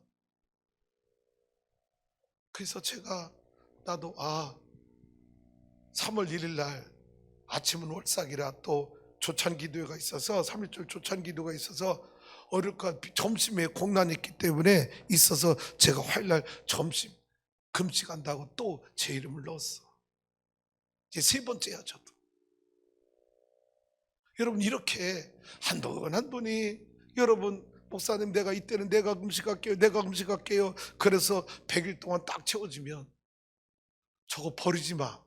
그래서 제가 나도 3월 1일 날 아침은 월삭이라 또 조찬 기도회가 있어서 3.1절 조찬 기도가 있어서 어렵고 점심에 공란이 있기 때문에 있어서 제가 화요일날 점심 금식한다고 또 제 이름을 넣었어. 이제 3번째야 저도. 여러분 이렇게 한 분이 여러분 목사님 내가 이때는 내가 금식할게요, 내가 금식할게요. 그래서 100일 동안 딱 채워지면 저거 버리지 마.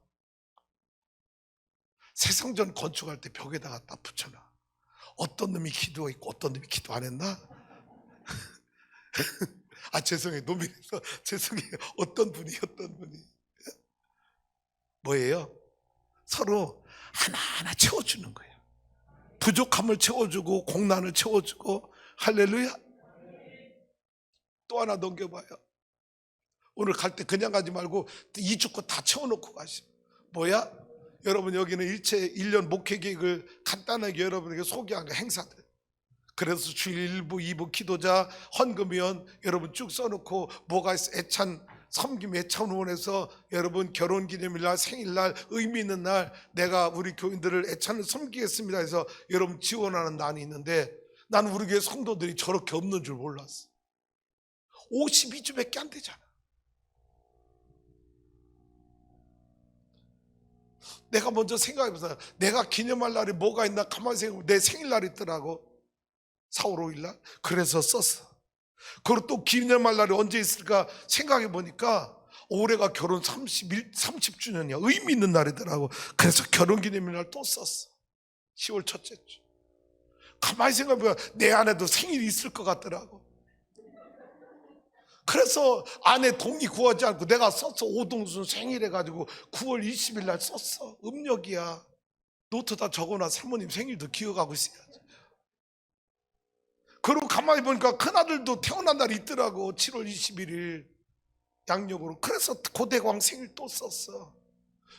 새 성전 건축할 때 벽에다가 딱 붙여놔. 어떤 놈이 기도했고 어떤 놈이 기도 안 했나? 죄송해요. 노민에서 죄송해요. 어떤 분이 뭐예요? 서로 하나하나 채워주는 거예요. 부족함을 채워주고 공난을 채워주고. 할렐루야. 또 하나 넘겨봐요. 오늘 갈 때 그냥 가지 말고 2주 거 다 채워놓고 가시. 뭐야? 여러분 여기는 일체 1년 목회 계획을 간단하게 여러분에게 소개한 거 행사들. 그래서 주일 1부 2부 기도자 헌금위원 여러분 쭉 써놓고 뭐가 있어? 애찬 섬김 애찬 후원에서 여러분 결혼기념일날 생일날 의미 있는 날 내가 우리 교인들을 애찬을 섬기겠습니다 해서 여러분 지원하는 난이 있는데 나는 우리 교회 성도들이 저렇게 없는 줄 몰랐어. 52주밖에 안 되잖아. 내가 먼저 생각해보세요. 내가 기념할 날이 뭐가 있나 가만히 생각해보면 내 생일날 있더라고. 4월 5일날. 그래서 썼어. 그리고 또 기념할 날이 언제 있을까 생각해보니까 올해가 결혼 30주년이야. 의미 있는 날이더라고. 그래서 결혼기념일날 또 썼어. 10월 첫째 주. 가만히 생각해보면 내 안에도 생일이 있을 것 같더라고. 그래서 아내 동의 구하지 않고 내가 썼어. 오동순 생일해 가지고 9월 20일 날 썼어. 음력이야. 노트다 적어놔. 사모님 생일도 기억하고 있어야지. 그리고 가만히 보니까 큰아들도 태어난 날이 있더라고. 7월 21일 양력으로. 그래서 고대광 생일 또 썼어.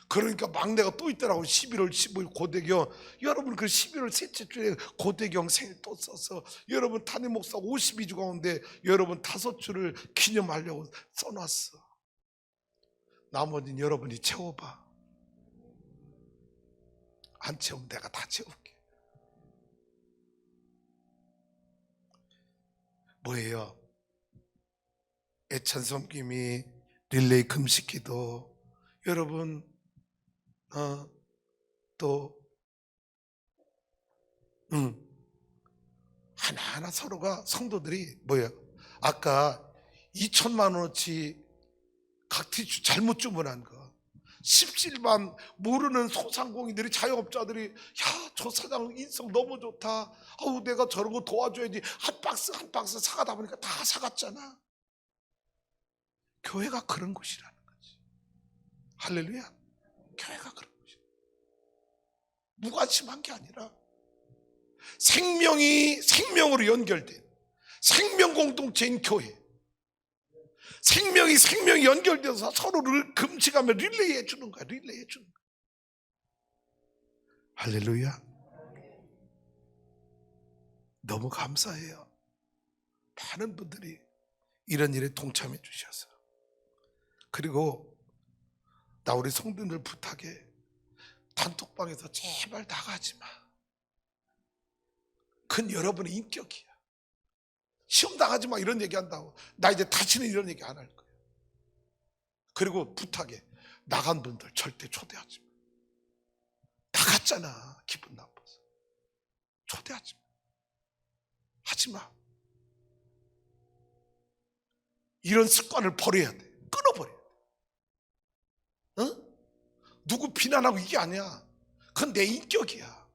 그러니까 막내가 또 있더라고. 11월 15일 고대경. 여러분 그 11월 셋째 주에 고대경 생일 또 썼어. 여러분 담임 목사 52주 가운데 여러분 5주를 기념하려고 써놨어. 나머지는 여러분이 채워봐. 안 채우면 내가 다 채울게. 뭐예요? 애찬 섬김이, 릴레이 금식기도, 여러분 또 하나하나 서로가 성도들이 뭐예요? 아까 2천만 원어치 각티슈 잘못 주문한 거 17만 모르는 소상공인들이 자영업자들이 야, 저 사장 인성 너무 좋다. 아우 내가 저런 거 도와줘야지. 한 박스 한 박스 사가다 보니까 다 사갔잖아. 교회가 그런 곳이라는 거지. 할렐루야. 교회가 그런 곳이야. 무관심한 게 아니라 생명이 생명으로 연결된 생명 공동체인 교회. 생명이 연결돼서 서로를 금식하며 릴레이 해주는 거야. 릴레이 해주는 거야. 할렐루야. 너무 감사해요. 많은 분들이 이런 일에 동참해 주셔서. 그리고 나 우리 성도들 부탁해. 단톡방에서 제발 나가지 마. 그건 여러분의 인격이야. 시험 나가지 마 이런 얘기 한다고 나 이제 다시는 이런 얘기 안 할 거야. 그리고 부탁해. 나간 분들 절대 초대하지 마. 나갔잖아. 기분 나빠서. 초대하지 마. 하지 마. 이런 습관을 버려야 돼. 끊어버려야 돼. 어? 누구 비난하고 이게 아니야. 그건 내 인격이야.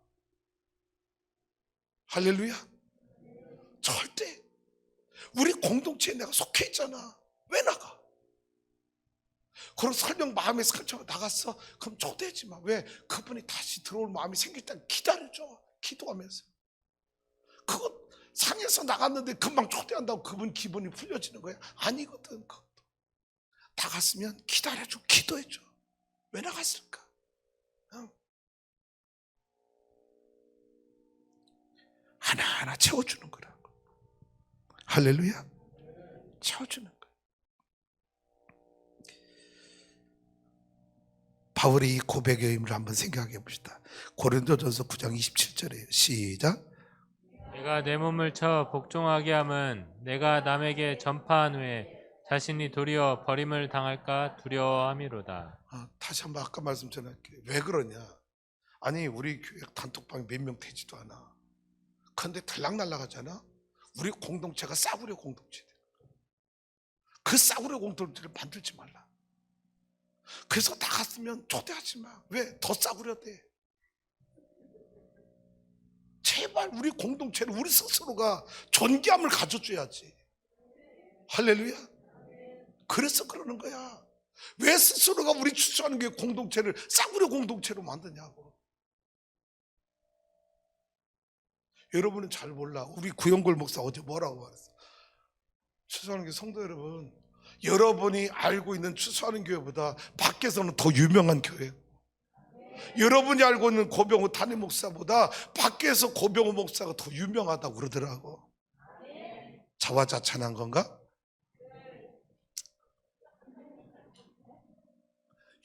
할렐루야. 절대. 우리 공동체에 내가 속해 있잖아. 왜 나가? 그리고 설령 마음에 상처가 나갔어? 그럼 초대하지 마. 왜? 그분이 다시 들어올 마음이 생길 때 기다려줘. 기도하면서. 그거 상해서 나갔는데 금방 초대한다고 그분 기분이 풀려지는 거야? 아니거든. 그것도. 나갔으면 기다려줘. 기도해줘. 왜 나갔을까? 하나하나 채워주는 거라고. 할렐루야. 채워주는 거야. 바울의 이 고백의 의미를 한번 생각해 봅시다. 고린도전서 9장 27절에 시작. 내가 내 몸을 쳐 복종하게 함은 내가 남에게 전파한 후에 자신이 도리어 버림을 당할까 두려워함이로다. 다시 한번 아까 말씀 전할게요. 왜 그러냐? 아니 우리 교회 단톡방에 몇 명 되지도 않아. 그런데 들락날락하잖아. 우리 공동체가 싸구려 공동체. 그 싸구려 공동체를 만들지 말라. 그래서 나갔으면 초대하지 마. 왜? 더 싸구려 돼. 제발 우리 공동체를 우리 스스로가 존귀함을 가져줘야지. 할렐루야. 그래서 그러는 거야. 왜 스스로가 우리 추수하는 게 공동체를 싸구려 공동체로 만드냐고. 여러분은 잘 몰라. 우리 구영골 목사 어제 뭐라고 말했어? 추수하는 게 성도 여러분, 여러분이 알고 있는 추수하는 교회보다 밖에서는 더 유명한 교회. 여러분이 알고 있는 고병호 담임 목사보다 밖에서 고병호 목사가 더 유명하다고 그러더라고. 자화자찬한 건가?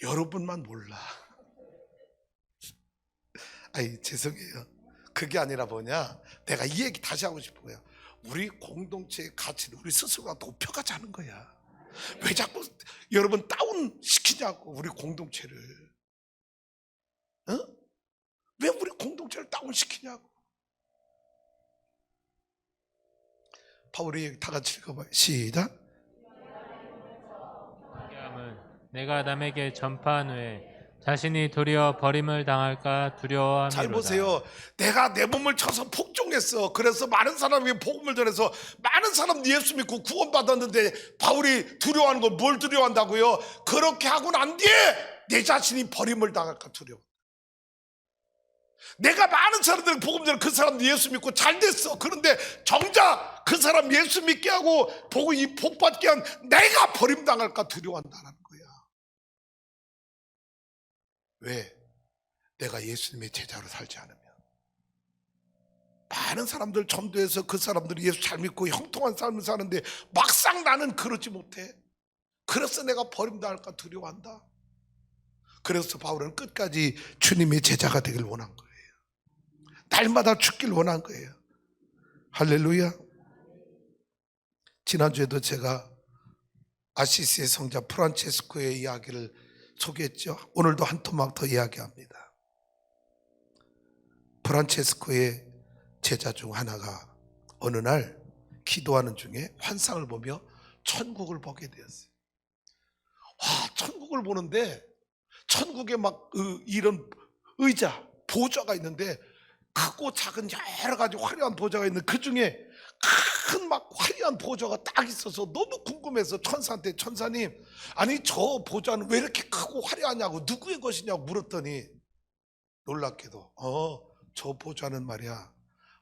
여러분만 몰라. 아니 죄송해요. 그게 아니라 뭐냐, 내가 이 얘기 다시 하고 싶은 거야. 우리 공동체의 가치를 우리 스스로가 높여가자는 거야. 왜 자꾸 여러분 다운 시키냐고 우리 공동체를. 어? 왜 우리 공동체를 다운 시키냐고. 바울이 다 같이 읽어봐요. 시작. 내가 남에게 전파한 후에 자신이 도리어 버림을 당할까 두려워함이로다. 잘 보세요. 내가 내 몸을 쳐서 폭종했어. 그래서 많은 사람에게 복음을 전해서 많은 사람 예수 믿고 구원받았는데 바울이 두려워하는 걸 뭘 두려워한다고요? 그렇게 하고 난 뒤에 내 자신이 버림을 당할까 두려워. 내가 많은 사람들 복음 전해 그 사람도 예수 믿고 잘 됐어. 그런데 정작 그 사람 예수 믿게 하고 보고 이 복 받게 한 내가 버림당할까 두려워한다는 거야. 왜? 내가 예수님의 제자로 살지 않으면. 많은 사람들 전도해서 그 사람들이 예수 잘 믿고 형통한 삶을 사는데 막상 나는 그러지 못해. 그래서 내가 버림당할까 두려워한다. 그래서 바울은 끝까지 주님의 제자가 되길 원한 거예요. 날마다 죽길 원한 거예요. 할렐루야. 지난주에도 제가 아시시의 성자 프란체스코의 이야기를 소개했죠. 오늘도 한 토막 더 이야기합니다. 프란체스코의 제자 중 하나가 어느 날 기도하는 중에 환상을 보며 천국을 보게 되었어요. 와, 천국을 보는데 천국에 막 이런 의자, 보좌가 있는데 크고 작은 여러 가지 화려한 보좌가 있는데 그 중에 큰 막 화려한 보좌가 딱 있어서 너무 궁금해서 천사한테, 천사님, 아니 저 보좌는 왜 이렇게 크고 화려하냐고, 누구의 것이냐고 물었더니 놀랍게도 저 보좌는 말이야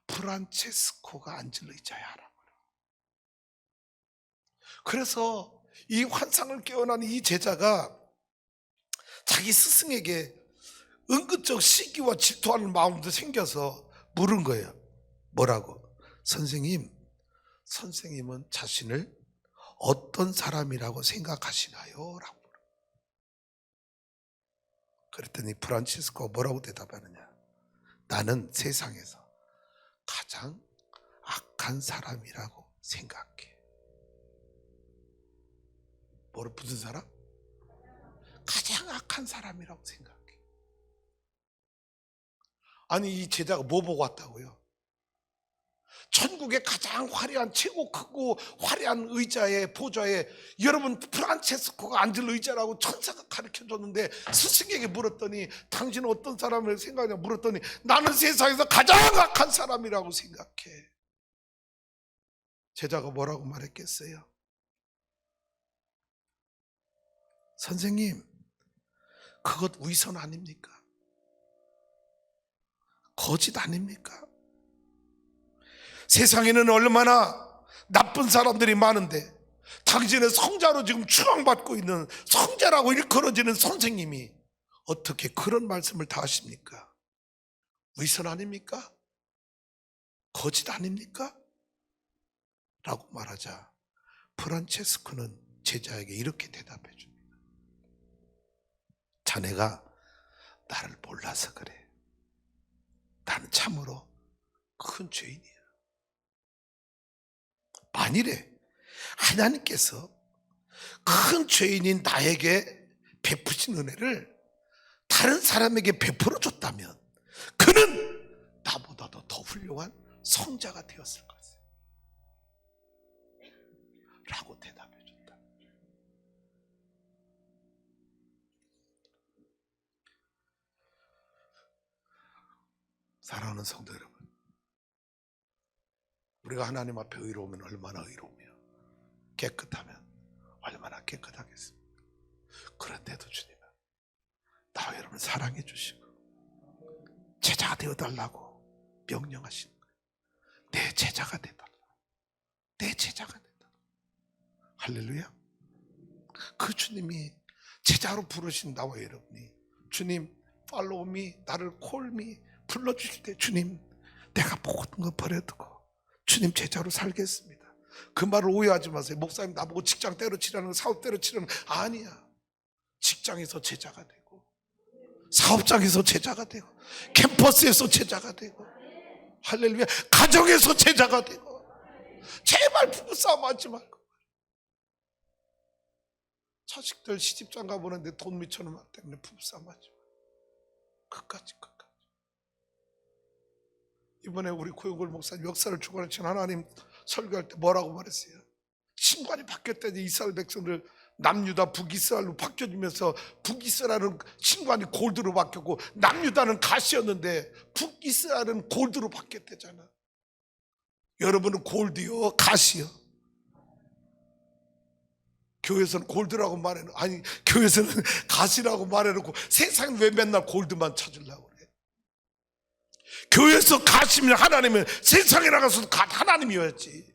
프란체스코가 앉을 의자야. 그래서 이 환상을 깨어난 이 제자가 자기 스승에게 은근적 시기와 질투하는 마음도 생겨서 물은 거예요. 뭐라고? 선생님은 자신을 어떤 사람이라고 생각하시나요? 라고 물어. 그랬더니 프란치스코가 뭐라고 대답하느냐? 나는 세상에서 가장 악한 사람이라고 생각해. 무슨 사람? 가장 악한 사람이라고 생각해. 아니 이 제자가 뭐 보고 왔다고요? 천국의 가장 화려한, 최고 크고 화려한 의자에, 보좌에 여러분 프란체스코가 앉을 의자라고 천사가 가르쳐줬는데 스승에게 물었더니 당신은 어떤 사람을 생각하냐 물었더니 나는 세상에서 가장 악한 사람이라고 생각해. 제자가 뭐라고 말했겠어요? 선생님, 그것 위선 아닙니까? 거짓 아닙니까? 세상에는 얼마나 나쁜 사람들이 많은데 당신의 성자로 지금 추앙받고 있는 성자라고 일컬어지는 선생님이 어떻게 그런 말씀을 다 하십니까? 위선 아닙니까? 거짓 아닙니까? 라고 말하자 프란체스코는 제자에게 이렇게 대답해 줍니다. 자네가 나를 몰라서 그래. 나는 참으로 큰 죄인이야. 만일에 하나님께서 큰 죄인인 나에게 베푸신 은혜를 다른 사람에게 베풀어 줬다면 그는 나보다도 더 훌륭한 성자가 되었을 것이다 라고 대답해 줬다. 사랑하는 성도 여러분, 우리가 하나님 앞에 의로우면 얼마나 의로우며 깨끗하면 얼마나 깨끗하겠습니까? 그런데도 주님은 나와 여러분을 사랑해 주시고 제자가 되어달라고 명령하시는 거예요. 내 제자가 되달라. 내 제자가 되달라. 할렐루야. 그 주님이 제자로 부르신 나와 여러분이 주님 팔로우 미, 나를 콜 미 불러주실 때 주님 내가 모든 거 버려두고 주님 제자로 살겠습니다. 그 말을 오해하지 마세요. 목사님 나보고 직장 때려치라는 거, 사업 때려치라는 거 아니야. 직장에서 제자가 되고 사업장에서 제자가 되고 캠퍼스에서 제자가 되고 할렐루야 가정에서 제자가 되고 제발 부부싸움 하지 말고 자식들 시집장 가보는데 돈 미쳐놓은 것 때문에 부부싸움 하지 말고 끝까지 이번에 우리 고용골 목사님 역사를 주관하신 하나님 설교할 때 뭐라고 말했어요? 신관이 바뀌었다니 이스라엘 백성들 남유다 북이스라엘로 바뀌어지면서 북이스라엘은 신관이 골드로 바뀌었고 남유다는 가시였는데 북이스라엘은 골드로 바뀌었대잖아. 여러분은 골드요 가시요? 교회에서는 골드라고 말해놓고, 아니 교회에서는 가시라고 말해놓고 세상에 왜 맨날 골드만 찾으려고 그래? 교회에서 가시면 하나님은 세상에 나가서도 하나님이었지.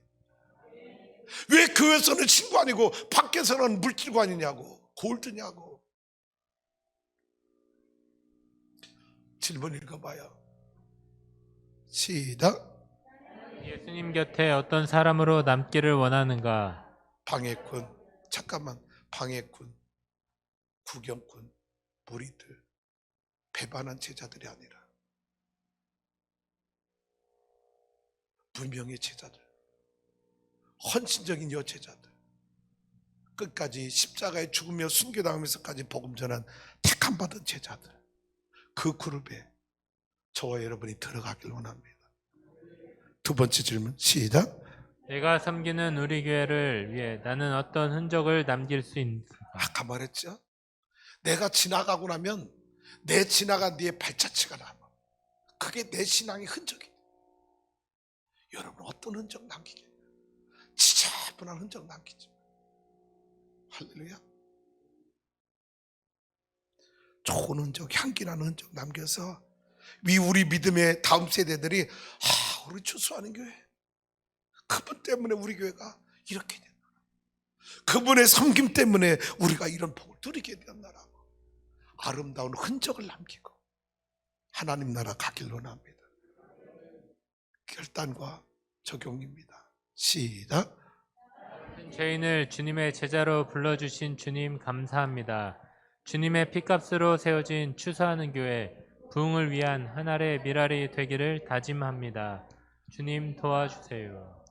왜 교회에서는 신관이고 밖에서는 물질관이냐고, 골드냐고. 질문 읽어봐요. 시작. 예수님 곁에 어떤 사람으로 남기를 원하는가? 방해꾼, 잠깐만, 방해꾼, 구경꾼, 무리들, 배반한 제자들이 아니라 분명히 제자들, 헌신적인 여제자들, 끝까지 십자가에 죽으며 순교당하면서까지 복음 전한 택함 받은 제자들, 그 그룹에 저와 여러분이 들어가길 원합니다. 두 번째 질문 시작. 내가 섬기는 우리 교회를 위해 나는 어떤 흔적을 남길 수 있는가? 아까 말했죠? 내가 지나가고 나면 내 지나간 뒤에 발자취가 남아. 그게 내 신앙의 흔적이에요. 여러분 어떤 흔적 남기게? 지저분한 흔적 남기지. 할렐루야. 좋은 흔적, 향기나는 흔적 남겨서 우리 믿음의 다음 세대들이 우리 추수하는 교회, 그분 때문에 우리 교회가 이렇게 됐나, 그분의 섬김 때문에 우리가 이런 복을 누리게 되었나라고 아름다운 흔적을 남기고 하나님 나라 가길 원합니다. 결단과 적용입니다. 시작. 죄인을 주님의 제자로 불러주신 주님 감사합니다. 주님의 피값으로 세워진 추수하는 교회, 부흥을 위한 한 알의 밀알이 되기를 다짐합니다. 주님 도와주세요.